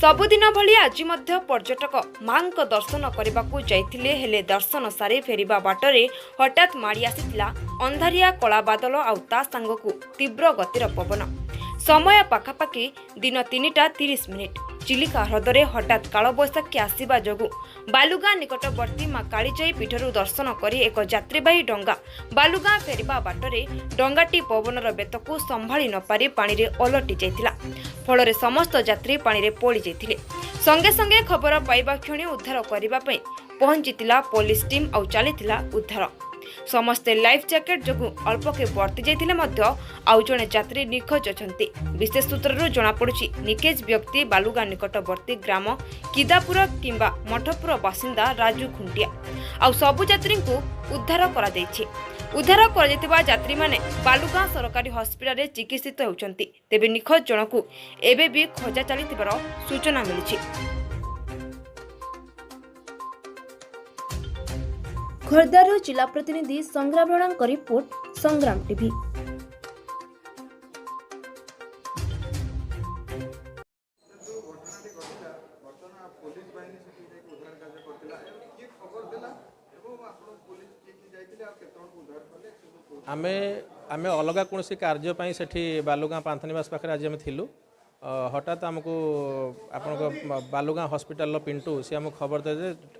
सबुदिन भली आज मध्य पर्यटक मां दर्शन करने को जाइथिले हेले दर्शन सारी फेरिबा बाटरे हठात माड़ी आसीथिला अंधारिया कला बादल आउ ता सांगकु तीव्र गतिर पवन। समय पाखापाखि दिन 3:30 चिलिका ह्रदरे हठात कालबैशाखी आसिबा जोगु बालुगाँ निकटवर्ती मां कालीजाई पीठरू दर्शन करी एक यात्रीवाही डंगा बालुगाँ फेरिबा बाटरे डंगाटी पवनर बेतकु संभाली न पारि पानी रे ओलटि जाइथिला। फଳରେ समस्त यात्री पानी रे पोली जाइथिले। संगे संगे खबर पाइबा क्षणी उद्धार करिबा पई पहुंचीतिला पुलिस टीम आउ चलीथिला उद्धार। समस्ते लाइफ जैकेट जोगु अल्पके बर्ती जाइथिले मध्य आउ जणे यात्री निखोज अछंती। विशेष सूत्रରୁ जणा पड़ुछि निकेज व्यक्ति बालुगाँ निकटवर्ती ग्राम किदापुर किंबा मठपुर बासिंदा राजू खुंटिया। आउ सबु यात्री को उद्धार करा दैछि। उद्धार कर यात्री माने बालुगाँ सरकारी हॉस्पिटल रे चिकित्सित होउछंती। तेबे निखोज जनकु एबे भी खोजा चलीथिबार सूचना मिलिछि। खोर्धारू जिला प्रतिनिधि संग्राम राणांक रिपोर्ट संग्राम टीवी। आमे अलग कौन कार्य से बालुगाँ पांथनिवास पाखे आज आम थिलु। हठात आमको आपण बालुगाँ हॉस्पिटल पिंटू सी आमको खबर दे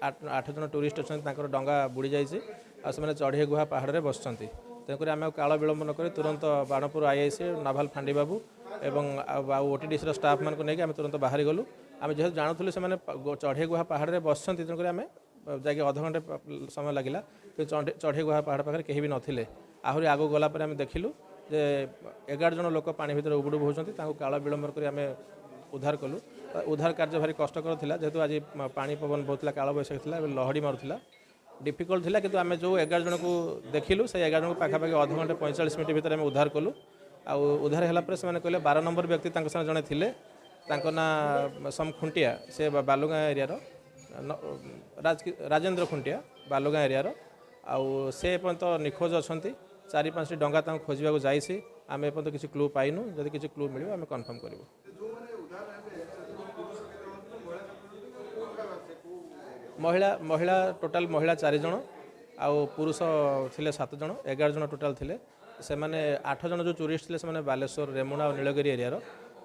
8 जन टूरिस्ट अच्छा डंगा बुड़ी जाइए आ चढ़े गुहा पहाड़ में बसुँच। तेणुक आम काल विलंब नक तुरंत बाणपुर आईआईसी नाभाल फांडी बाबू एवं ओटीडीसी स्टाफ मान नहीं आम तुरंत बाहरी गलु। आम जेहतु जानूँ से चढ़े गुहा पहाड़ में बसुँच तेणुक आम जाकि अध घंटे समय लगिला चढ़े गुहा पहाड़ पाखे कहीं भी नथिले। आहरी आगू गलापर आम देखिलु जे 11 जन लोक पानी भितर उबुडुब होउछंती तांको काल विलंब करी आम उद्धार कलु। उद्धार कार्य भारी कष्टकर थिला जेहेतु आज पानी पवन बहुतला काल बैशाखी थिला लहड़ी मारुथिला डिफिकल्ट थिला किंतु आम जो 11 जन को देखिलु से 11 जन को पाखापाखि अध घंटे 45 मिनट भितर आम उद्धार कलु। आ उद्धार होला पर से कहले 12 नंबर व्यक्ति तांको संग जने थिले तांको ना सम खुंटिया से बालुगाँ एरिया राजेंद्र खुंटिया बालुगाँ एरिया आउ से पर्यंत निखोज अछंती। 4-5 डंगा तांको खोजिबा को जाइसी आम एपर्यंत किसी क्लू पाइनु। जदि किसी क्लू मिलियो आम कन्फर्म करिवो। महिला टोटाल महिला 4 जन आउ पुरुष थिले 7 जन 11 जन टोटाल थिले। से माने 8 जन जो टूरिस्ट थिले से माने बालेश्वर रेमुणा और नीलगिरी एरिया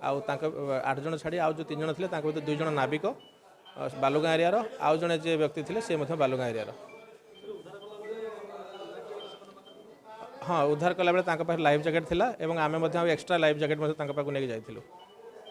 आउ तांको 8 जन छाड़ी आउ जो 3 जन थिले तांको 2 जन नाविक बालुगाँ एरिया आउ जने जे व्यक्ति थिले से मध्य बालुगाँ एरिया। हाँ उद्धार कला बेले लाइफ जैकेट थिला एवं आमे एक्स्ट्रा लाइफ जैकेट नहीं जाइथिलु।